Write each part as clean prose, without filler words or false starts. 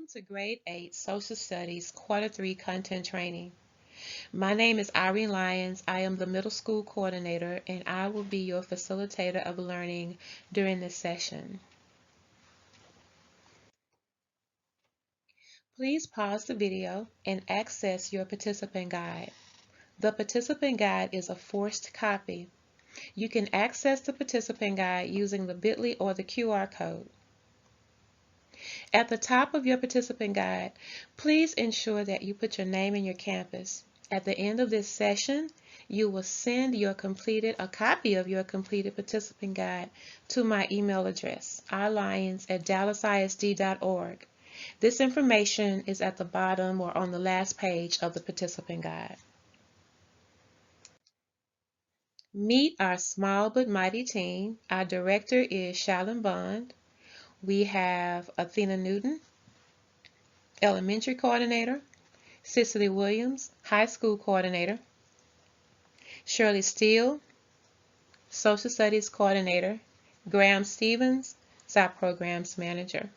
Welcome to Grade 8 Social Studies Quarter 3 Content Training. My name is Irene Lyons. I am the middle school coordinator and I will be your facilitator of learning during this session. Please pause the video and access your participant guide. The participant guide is a forced copy. You can access the participant guide using the bit.ly or the QR code. At the top of your participant guide, please ensure that you put your name and your campus. At the end of this session, you will send a copy of your completed participant guide to my email address, rlyons@dallasisd.org. This information is at the bottom or on the last page of the participant guide. Meet our small but mighty team. Our director is Shalyn Bond. We have Athena Newton, elementary coordinator, Cicely Williams, high school coordinator, Shirley Steele, social studies coordinator, Graham Stevens, our programs manager.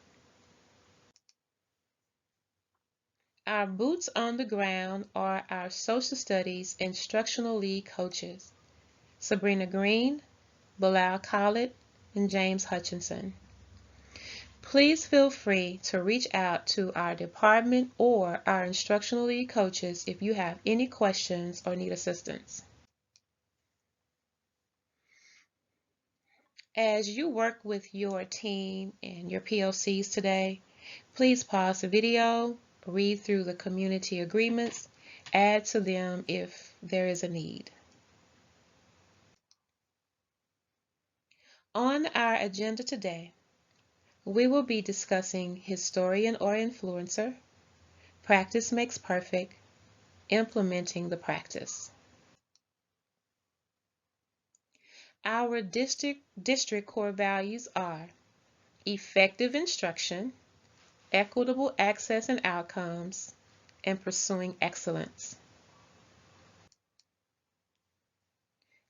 Our boots on the ground are our social studies instructional lead coaches, Sabrina Green, Bilal Khalid, and James Hutchinson. Please feel free to reach out to our department or our instructional lead coaches if you have any questions or need assistance. As you work with your team and your PLCs today, please pause the video, read through the community agreements, add to them if there is a need. On our agenda today, we will be discussing historian or influencer, practice makes perfect, implementing the practice. Our district core values are effective instruction, equitable access and outcomes, and pursuing excellence.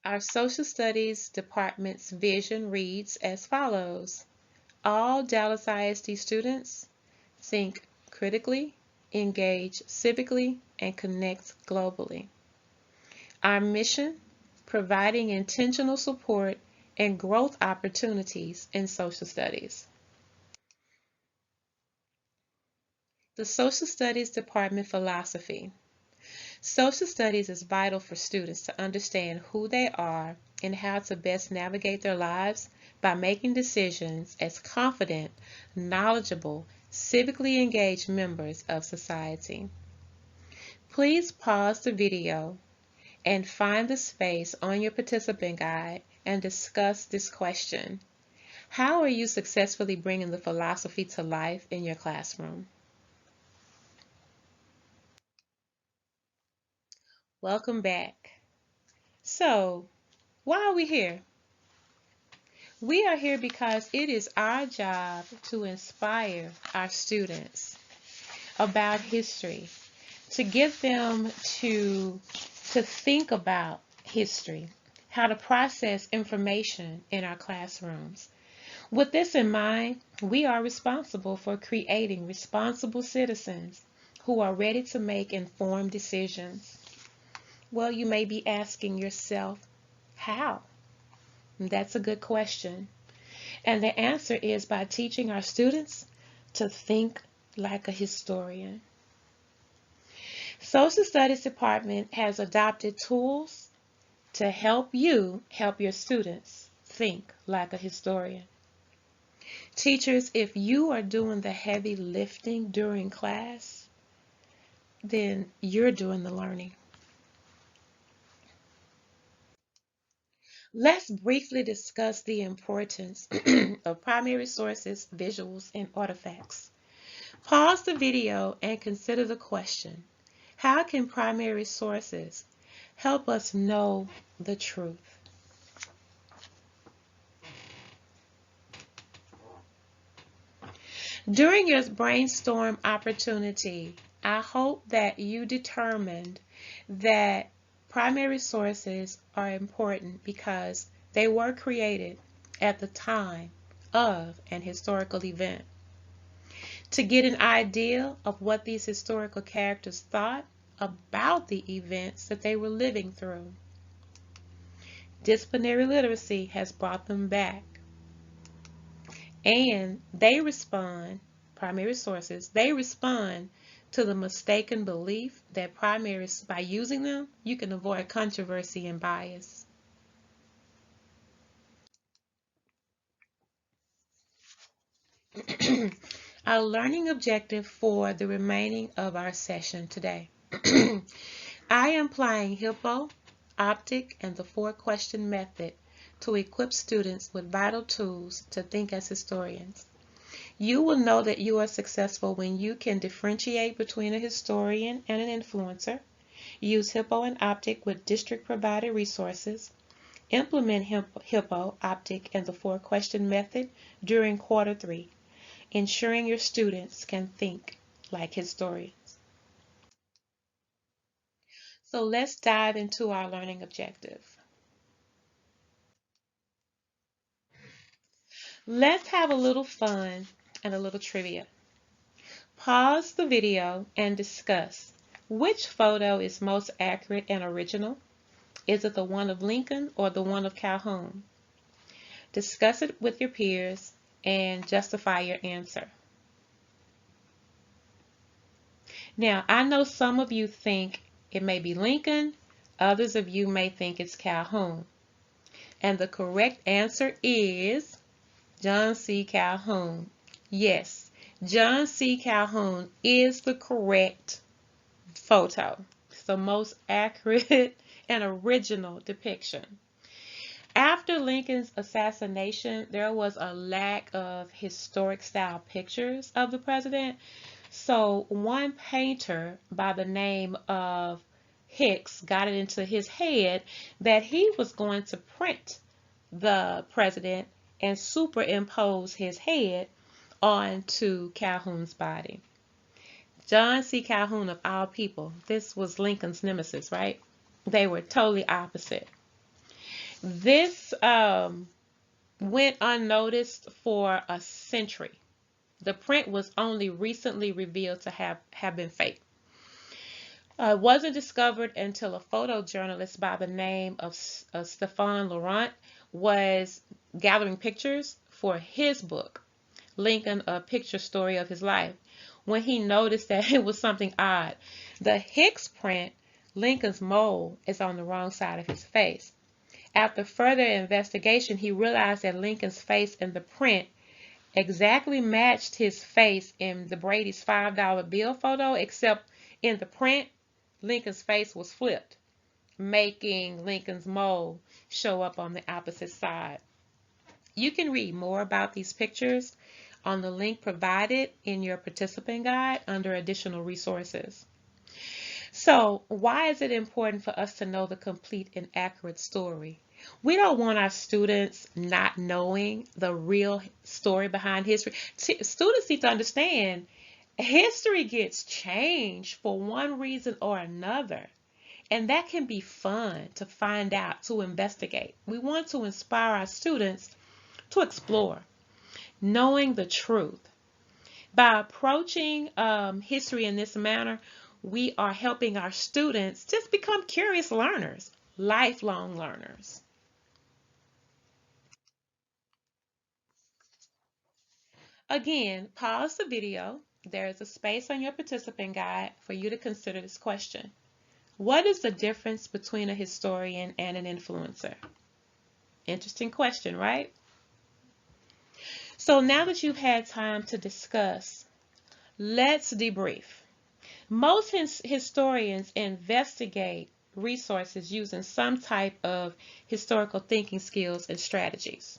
Our social studies department's vision reads as follows: all Dallas ISD students think critically, engage civically, and connect globally. Our mission: providing intentional support and growth opportunities in social studies. The Social Studies Department philosophy. Social studies is vital for students to understand who they are and how to best navigate their lives by making decisions as confident, knowledgeable, civically engaged members of society. Please pause the video and find the space on your participant guide and discuss this question. How are you successfully bringing the philosophy to life in your classroom? Welcome back. So, why are we here? We are here because it is our job to inspire our students about history, to get them to think about history, how to process information in our classrooms. With this in mind, we are responsible for creating responsible citizens who are ready to make informed decisions. Well, you may be asking yourself, how? That's a good question. And the answer is by teaching our students to think like a historian. Social Studies Department has adopted tools to help you help your students think like a historian. Teachers, if you are doing the heavy lifting during class, then you're doing the learning. Let's briefly discuss the importance of primary sources, visuals, and artifacts. Pause the video and consider the question: how can primary sources help us know the truth? During your brainstorm opportunity, I hope that you determined that primary sources are important because they were created at the time of an historical event. to get an idea of what these historical characters thought about the events that they were living through. Disciplinary literacy has brought them back. And they respond, primary sources, they respond to the mistaken belief that by using them, you can avoid controversy and bias. Our learning objective for the remaining of our session today. I am applying Hippo, Optic, and the 4-question method to equip students with vital tools to think as historians. You will know that you are successful when you can differentiate between a historian and an influencer, use Hippo and Optic with district-provided resources, implement Hippo, Optic, and the 4-question method during quarter 3, ensuring your students can think like historians. So let's dive into our learning objective. Let's have a little fun and a little trivia. Pause the video and discuss which photo is most accurate and original. Is it the one of Lincoln or the one of Calhoun? Discuss it with your peers and justify your answer. Now, I know some of you think it may be Lincoln, others of you may think it's Calhoun. And the correct answer is John C. Calhoun. Yes, John C. Calhoun is the correct photo. It's the most accurate and original depiction. After Lincoln's assassination, there was a lack of historic style pictures of the president. So one painter by the name of Hicks got it into his head that he was going to print the president and superimpose his head onto Calhoun's body. John C. Calhoun, of all people, this was Lincoln's nemesis, right? They were totally opposite. This went unnoticed for a century. The print was only recently revealed to have been fake. It wasn't discovered until a photojournalist by the name of Stefan Laurent was gathering pictures for his book, Lincoln, A Picture Story of His Life, when he noticed that it was something odd. The Hicks print, Lincoln's mole, is on the wrong side of his face. After further investigation, he realized that Lincoln's face in the print exactly matched his face in the Brady's $5 bill photo, except in the print, Lincoln's face was flipped, making Lincoln's mole show up on the opposite side. You can read more about these pictures on the link provided in your participant guide under additional resources. So, why is it important for us to know the complete and accurate story? We don't want our students not knowing the real story behind history. Students need to understand history gets changed for one reason or another. And that can be fun to find out, to investigate. We want to inspire our students to explore, knowing the truth. By approaching history in this manner, we are helping our students just become curious learners, lifelong learners. Again, pause the video. There is a space on your participant guide for you to consider this question. What is the difference between a historian and an influencer? Interesting question, right? So now that you've had time to discuss, let's debrief. Most historians investigate resources using some type of historical thinking skills and strategies.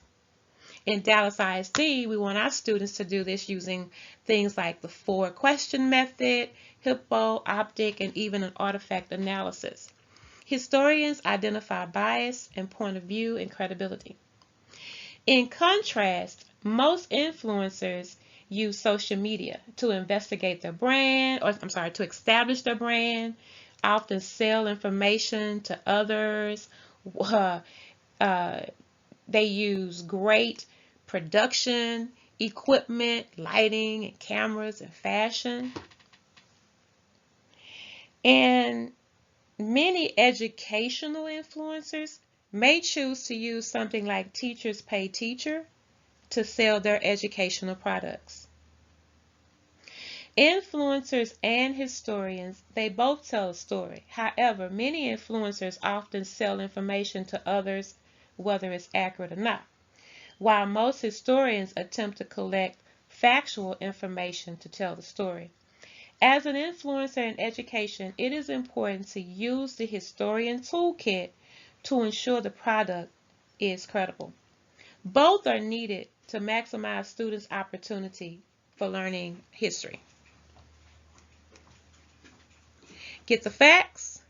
In Dallas ISD, we want our students to do this using things like the 4-question method, Hippo, Optic, and even an artifact analysis. Historians identify bias and point of view and credibility. In contrast, most influencers use social media to investigate their brand, to establish their brand, often sell information to others. They use great production equipment, lighting, and cameras and fashion. And many educational influencers may choose to use something like Teachers Pay Teacher to sell their educational products. Influencers and historians, they both tell a story. However, many influencers often sell information to others, whether it's accurate or not, while most historians attempt to collect factual information to tell the story. As an influencer in education, it is important to use the historian toolkit to ensure the product is credible. Both are needed to maximize students' opportunity for learning history. Get the facts,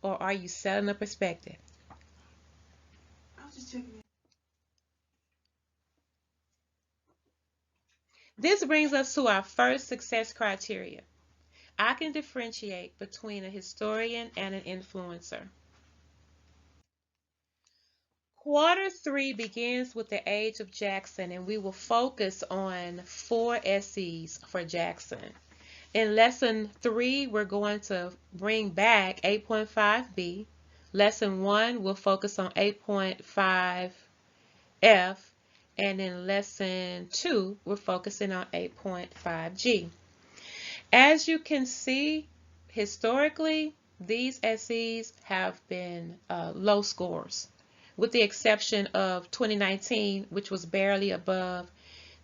or are you selling a perspective? I was just checking. This brings us to our first success criteria. I can differentiate between a historian and an influencer. Quarter 3 begins with the age of Jackson, and we will focus on 4 SEs for Jackson. In Lesson 3, we're going to bring back 8.5b. Lesson 1 will focus on 8.5f, and in Lesson 2, we're focusing on 8.5g. As you can see, historically, these SEs have been low scores, with the exception of 2019, which was barely above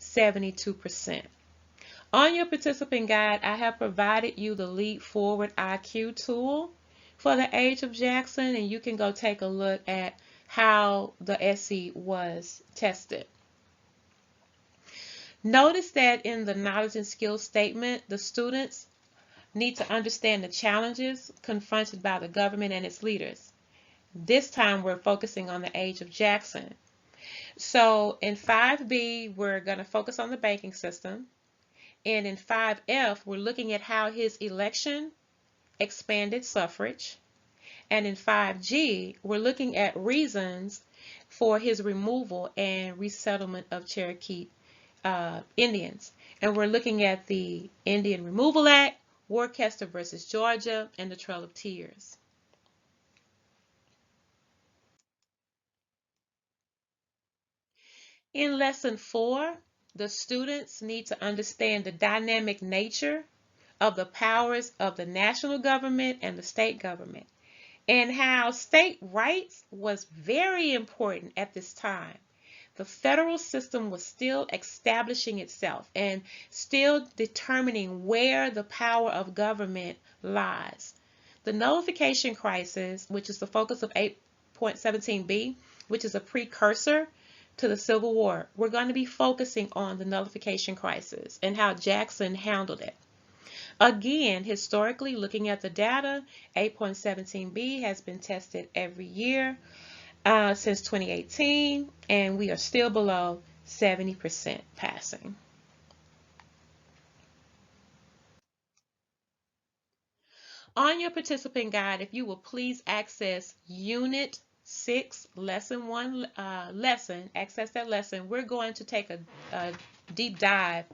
72%. On your participant guide, I have provided you the Leap Forward IQ tool for the age of Jackson, and you can go take a look at how the SE was tested. Notice that in the knowledge and skills statement, the students need to understand the challenges confronted by the government and its leaders. This time we're focusing on the age of Jackson. So in 5B, we're going to focus on the banking system. And in 5F, we're looking at how his election expanded suffrage. And in 5G, we're looking at reasons for his removal and resettlement of Cherokee Indians. And we're looking at the Indian Removal Act, Worcester versus Georgia, and the Trail of Tears. In Lesson 4, the students need to understand the dynamic nature of the powers of the national government and the state government, and how state rights was very important at this time. The federal system was still establishing itself and still determining where the power of government lies. The nullification crisis, which is the focus of 8.17b, which is a precursor to the Civil War, we're going to be focusing on the nullification crisis and how Jackson handled it. Again, historically, looking at the data, 8.17b has been tested every year since 2018, and we are still below 70% passing. On your participant guide, if you will please access Unit 6, Lesson 1 access that lesson. We're going to take a deep dive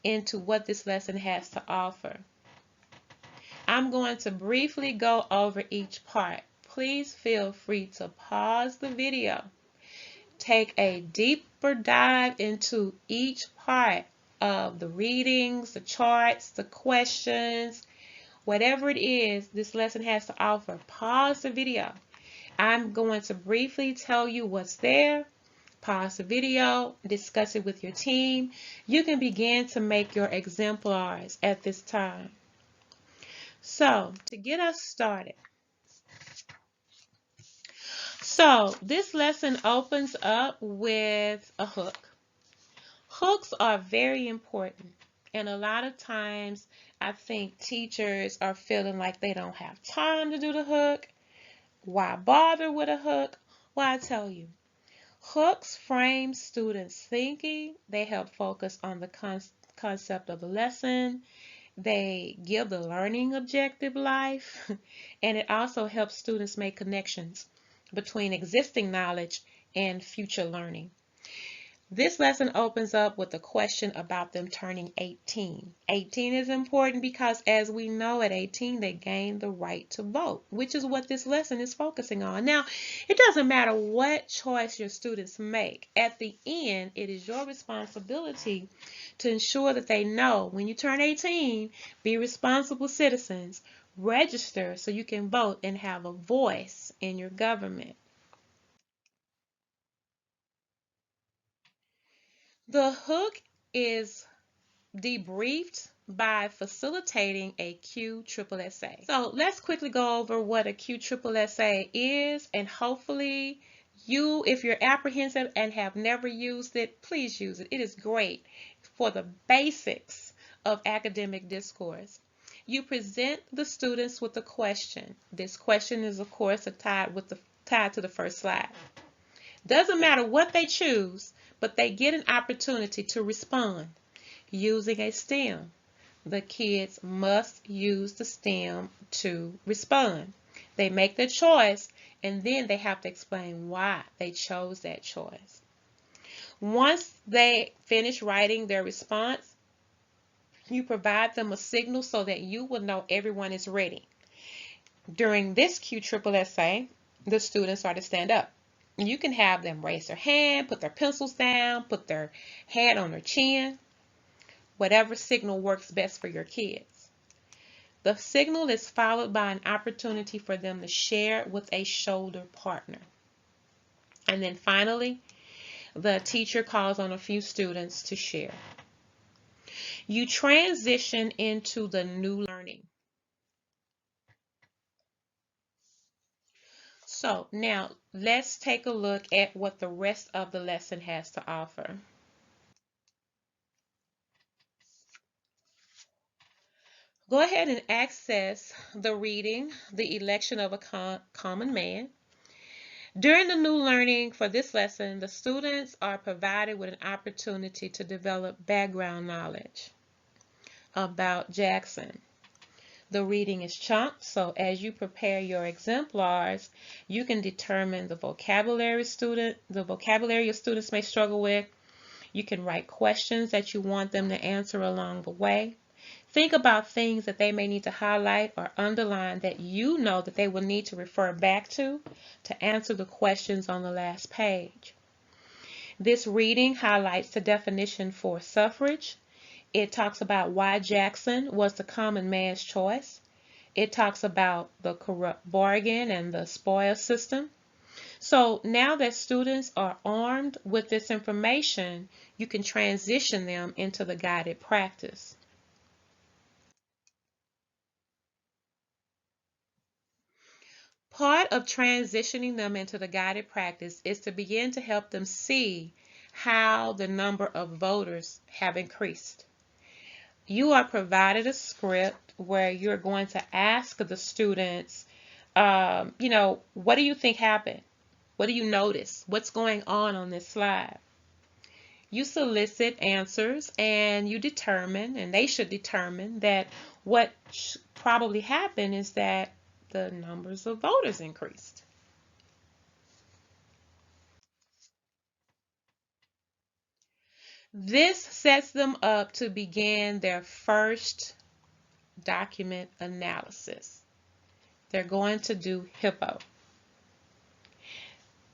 into what this lesson has to offer. I'm going to briefly go over each part. Please feel free to pause the video. Take a deeper dive into each part of the readings, the charts, the questions, whatever it is this lesson has to offer. Pause the video. I'm going to briefly tell you what's there. Pause the video, discuss it with your team. You can begin to make your exemplars at this time. So, to get us started. So, this lesson opens up with a hook. Hooks are very important, and a lot of times I think teachers are feeling like they don't have time to do the hook. Why bother with a hook? Well, I tell you, hooks frame students' thinking. They help focus on the concept of the lesson. They give the learning objective life, and it also helps students make connections between existing knowledge and future learning. This lesson opens up with a question about them turning 18. 18 is important because, as we know, at 18 they gain the right to vote, which is what this lesson is focusing on. Now, it doesn't matter what choice your students make. At the end, it is your responsibility to ensure that they know when you turn 18, be responsible citizens, register so you can vote and have a voice in your government. The hook is debriefed by facilitating a QSSA. So let's quickly go over what a QSSA is, and hopefully you, if you're apprehensive and have never used it, please use it. It is great for the basics of academic discourse. You present the students with a question. This question is, of course, tied to the first slide. Doesn't matter what they choose, but they get an opportunity to respond using a STEM. The kids must use the STEM to respond. They make the choice, and then they have to explain why they chose that choice. Once they finish writing their response, you provide them a signal so that you will know everyone is ready. During this QSSA, the students are to stand up. You can have them raise their hand, put their pencils down, put their head on their chin. Whatever signal works best for your kids. The signal is followed by an opportunity for them to share with a shoulder partner. And then finally, the teacher calls on a few students to share. You transition into the new learning. So now let's take a look at what the rest of the lesson has to offer. Go ahead and access the reading, The Election of a Common Man. During the new learning for this lesson, the students are provided with an opportunity to develop background knowledge about Jackson. The reading is chunked, so as you prepare your exemplars, you can determine the vocabulary your students may struggle with. You can write questions that you want them to answer along the way. Think about things that they may need to highlight or underline that you know that they will need to refer back to answer the questions on the last page. This reading highlights the definition for suffrage. It talks about why Jackson was the common man's choice. It talks about the corrupt bargain and the spoil system. So now that students are armed with this information, you can transition them into the guided practice. Part of transitioning them into the guided practice is to begin to help them see how the number of voters have increased. You are provided a script where you're going to ask the students, what do you think happened? What do you notice? What's going on this slide? You solicit answers and you determine, and they should determine, that what probably happened is that the numbers of voters increased. This sets them up to begin their first document analysis. They're going to do HIPPO.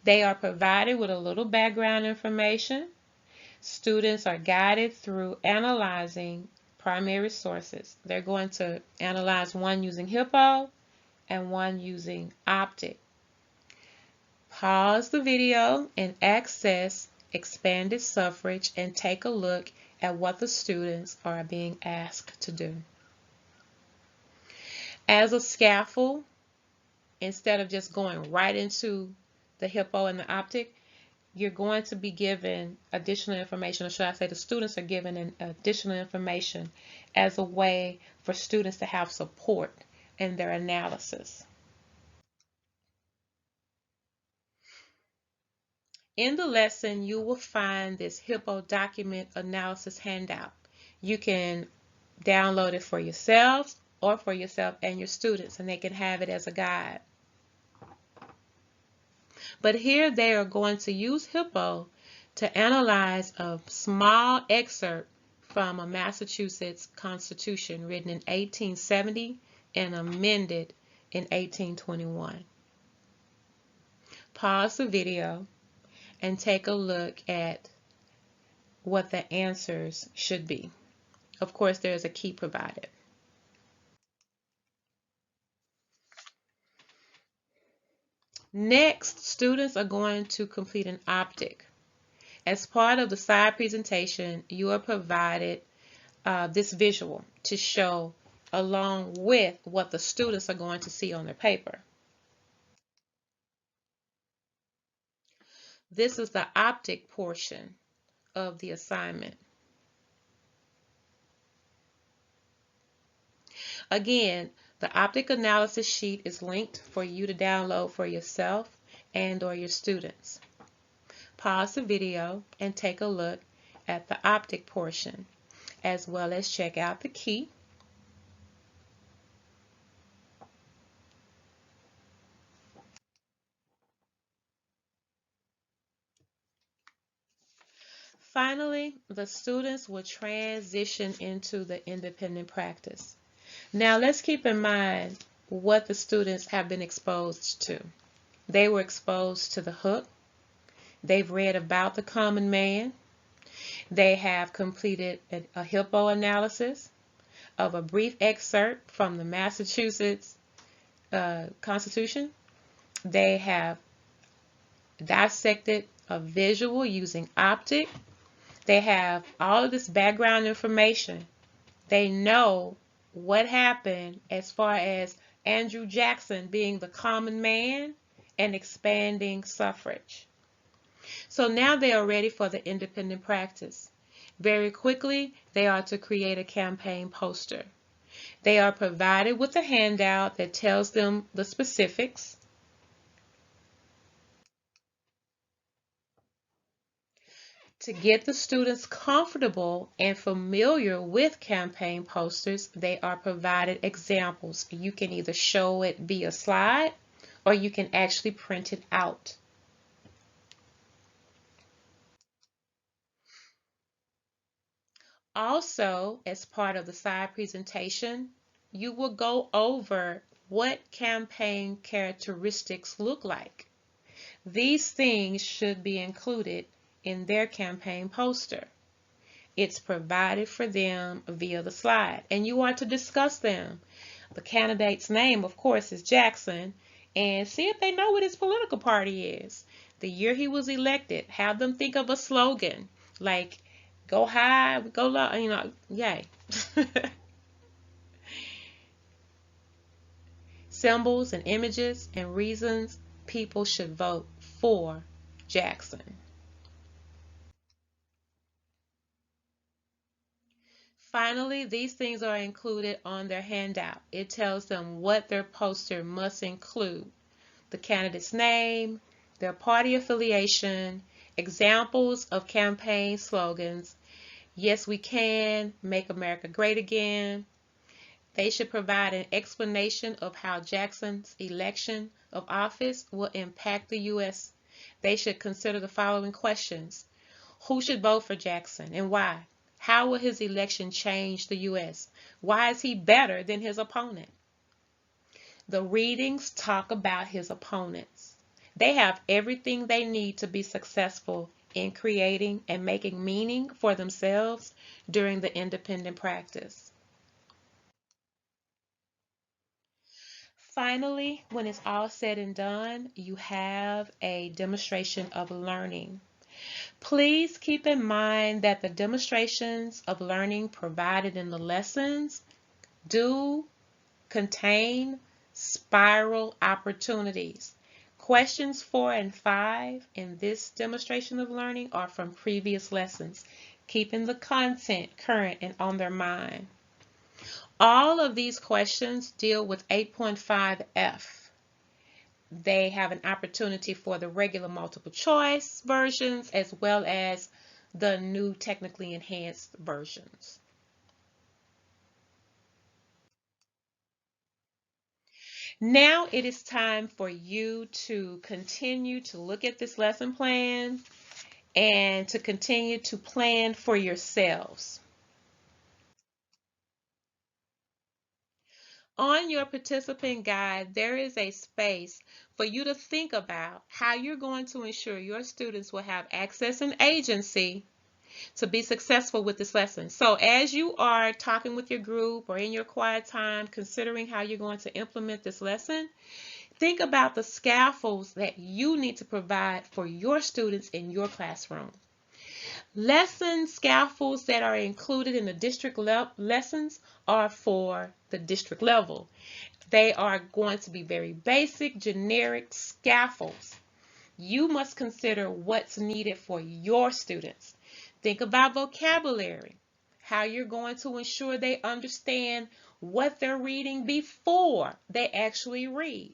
They are provided with a little background information. Students are guided through analyzing primary sources. They're going to analyze one using HIPPO and one using OPTIC. Pause the video and access expanded suffrage and take a look at what the students are being asked to do. As a scaffold, instead of just going right into the HIPPO and the OPTIC, you're going to be given additional information, or should I say the students are given additional information as a way for students to have support in their analysis. In the lesson, you will find this HIPPO document analysis handout. You can download it for yourselves or for yourself and your students, and they can have it as a guide. But here they are going to use HIPPO to analyze a small excerpt from a Massachusetts Constitution written in 1870 and amended in 1821. Pause the video and take a look at what the answers should be. Of course, there's a key provided. Next, students are going to complete an optic. As part of the side presentation, you are provided this visual to show along with what the students are going to see on their paper. This is the optic portion of the assignment. Again, the optic analysis sheet is linked for you to download for yourself and or your students. Pause the video and take a look at the optic portion, as well as check out the key. Finally, the students will transition into the independent practice. Now, let's keep in mind what the students have been exposed to. They were exposed to the hook. They've read about the common man. They have completed a HIPPO analysis of a brief excerpt from the Massachusetts Constitution. They have dissected a visual using optic. They have all of this background information. They know what happened as far as Andrew Jackson being the common man and expanding suffrage. So now they are ready for the independent practice. Very quickly, they are to create a campaign poster. They are provided with a handout that tells them the specifics. To get the students comfortable and familiar with campaign posters, they are provided examples. You can either show it via slide or you can actually print it out. Also, as part of the side presentation, you will go over what campaign characteristics look like. These things should be included in their campaign poster. It's provided for them via the slide, and you are to discuss them. The candidate's name, of course, is Jackson, and see if they know what his political party is. The year he was elected, have them think of a slogan like go high, go low, yay. Symbols and images and reasons people should vote for Jackson. Finally, these things are included on their handout. It tells them what their poster must include: the candidate's name, their party affiliation, examples of campaign slogans, yes we can, make America great again. They should provide an explanation of how Jackson's election of office will impact the U.S. They should consider the following questions: who should vote for Jackson and why? How will his election change the U.S.? Why is he better than his opponent? The readings talk about his opponents. They have everything they need to be successful in creating and making meaning for themselves during the independent practice. Finally, when it's all said and done, you have a demonstration of learning. Please keep in mind that the demonstrations of learning provided in the lessons do contain spiral opportunities. Questions 4 and 5 in this demonstration of learning are from previous lessons, keeping the content current and on their mind. All of these questions deal with 8.5F. They have an opportunity for the regular multiple choice versions as well as the new technically enhanced versions. Now it is time for you to continue to look at this lesson plan and to continue to plan for yourselves. On your participant guide, there is a space for you to think about how you're going to ensure your students will have access and agency to be successful with this lesson. So as you are talking with your group or in your quiet time, considering how you're going to implement this lesson, think about the scaffolds that you need to provide for your students in your classroom. Lesson scaffolds that are included in the district lessons are for the district level. They are going to be very basic, generic scaffolds. You must consider what's needed for your students. Think about vocabulary, how you're going to ensure they understand what they're reading before they actually read.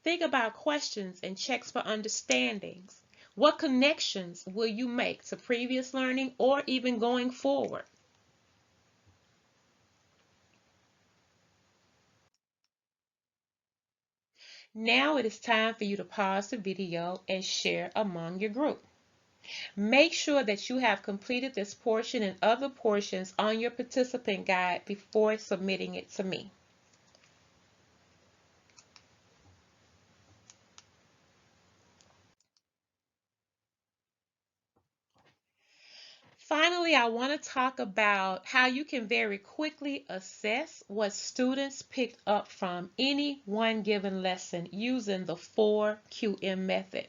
Think about questions and checks for understandings. What connections will you make to previous learning or even going forward? Now it is time for you to pause the video and share among your group. Make sure that you have completed this portion and other portions on your participant guide before submitting it to me. Finally, I want to talk about how you can very quickly assess what students picked up from any one given lesson using the 4QM method.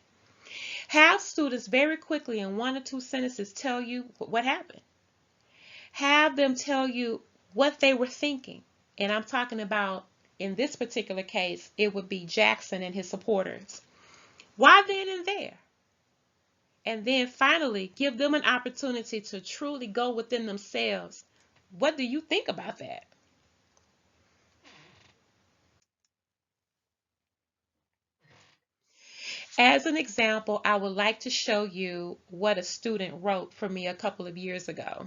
Have students very quickly in 1 or 2 sentences tell you what happened. Have them tell you what they were thinking. And I'm talking about, in this particular case, it would be Jackson and his supporters. Why then and there? And then finally, give them an opportunity to truly go within themselves. What do you think about that? As an example, I would like to show you what a student wrote for me a couple of years ago.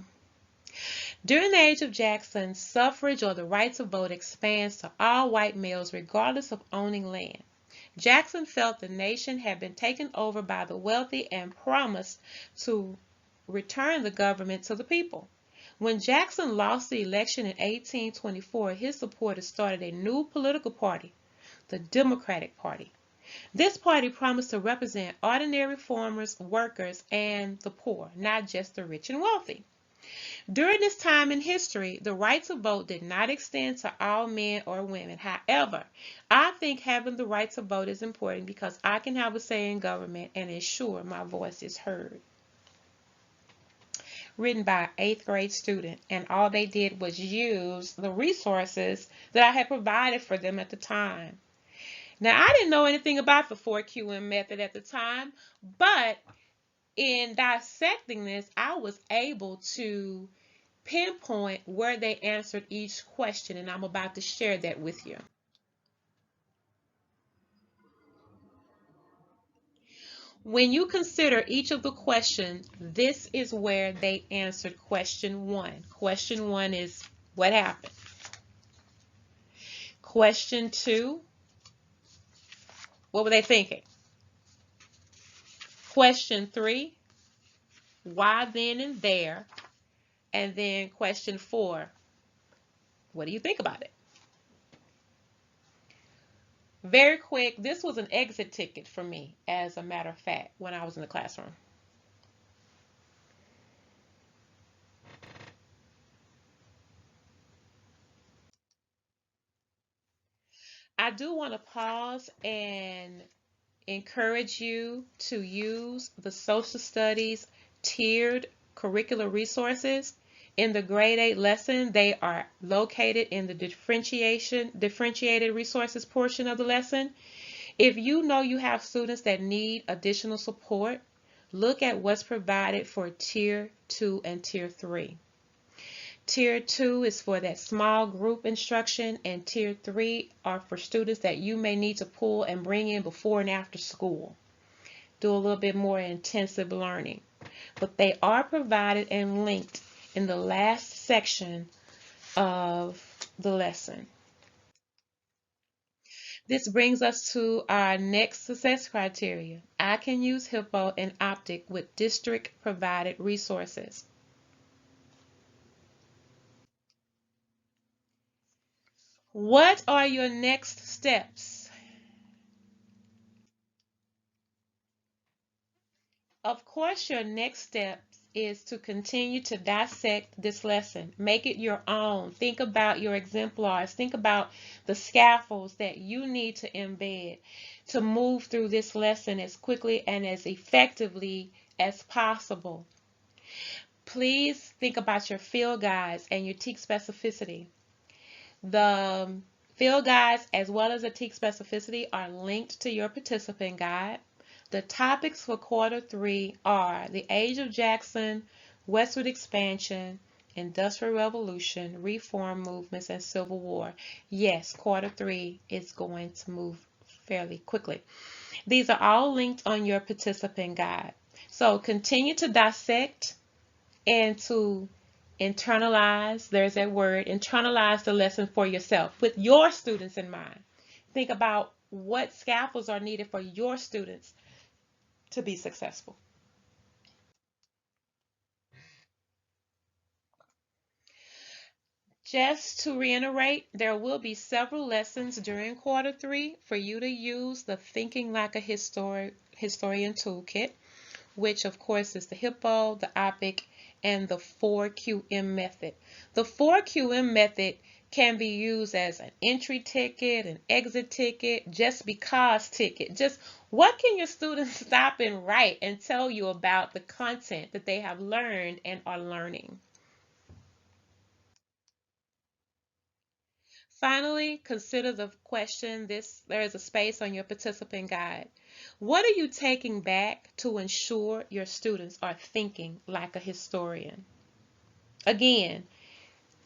During the age of Jackson, suffrage or the right to vote expands to all white males regardless of owning land. Jackson felt the nation had been taken over by the wealthy and promised to return the government to the people. When Jackson lost the election in 1824, his supporters started a new political party, the Democratic Party. This party promised to represent ordinary farmers, workers, and the poor, not just the rich and wealthy. During this time in history, the right to vote did not extend to all men or women. However, I think having the right to vote is important because I can have a say in government and ensure my voice is heard. Written by an 8th grade student, and all they did was use the resources that I had provided for them at the time. Now, I didn't know anything about the 4QM method at the time, but in dissecting this, I was able to pinpoint where they answered each question, and I'm about to share that with you. When you consider each of the questions, this is where they answered question 1. Question 1 is what happened? Question 2, what were they thinking? Question 3, why then and there? And then question 4, what do you think about it? Very quick, this was an exit ticket for me, as a matter of fact, when I was in the classroom. I do want to pause and encourage you to use the social studies tiered curricular resources. In the grade 8 lesson, they are located in the differentiated resources portion of the lesson. If you know you have students that need additional support, look at what's provided for Tier 2 and Tier 3. Tier 2 is for that small group instruction, and Tier 3 are for students that you may need to pull and bring in before and after school. Do a little bit more intensive learning. But they are provided and linked in the last section of the lesson. This brings us to our next success criteria. I can use Hippo and Optic with district provided resources. What are your next steps? Of course, your next step is to continue to dissect this lesson. Make it your own. Think about your exemplars. Think about the scaffolds that you need to embed to move through this lesson as quickly and as effectively as possible. Please think about your field guides and your TEK specificity. The field guides as well as the TEK specificity are linked to your participant guide. The topics for quarter 3 are the Age of Jackson, Westward Expansion, Industrial Revolution, Reform Movements, and Civil War. Yes, quarter 3 is going to move fairly quickly. These are all linked on your participant guide. So continue to dissect and to internalize, there's that word, internalize the lesson for yourself with your students in mind. Think about what scaffolds are needed for your students to be successful. Just to reiterate, there will be several lessons during quarter 3 for you to use the Thinking Like a Historian Toolkit, which of course is the Hippo, the OPIC, and the 4QM method. The 4QM method can be used as an entry ticket, an exit ticket, just because ticket. Just what can your students stop and write and tell you about the content that they have learned and are learning? Finally, consider the question. There is a space on your participant guide. What are you taking back to ensure your students are thinking like a historian? Again,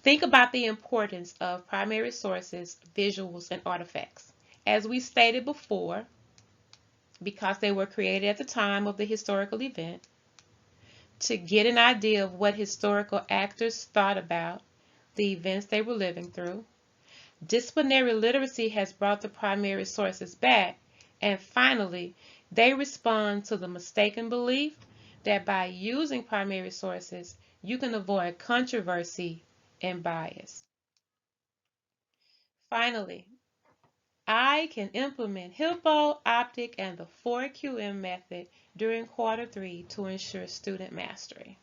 think about the importance of primary sources, visuals, and artifacts. As we stated before, because they were created at the time of the historical event, to get an idea of what historical actors thought about the events they were living through. Disciplinary literacy has brought the primary sources back. And finally, they respond to the mistaken belief that by using primary sources, you can avoid controversy and bias. Finally, I can implement Hippo, Optic, and the 4QM method during quarter 3 to ensure student mastery.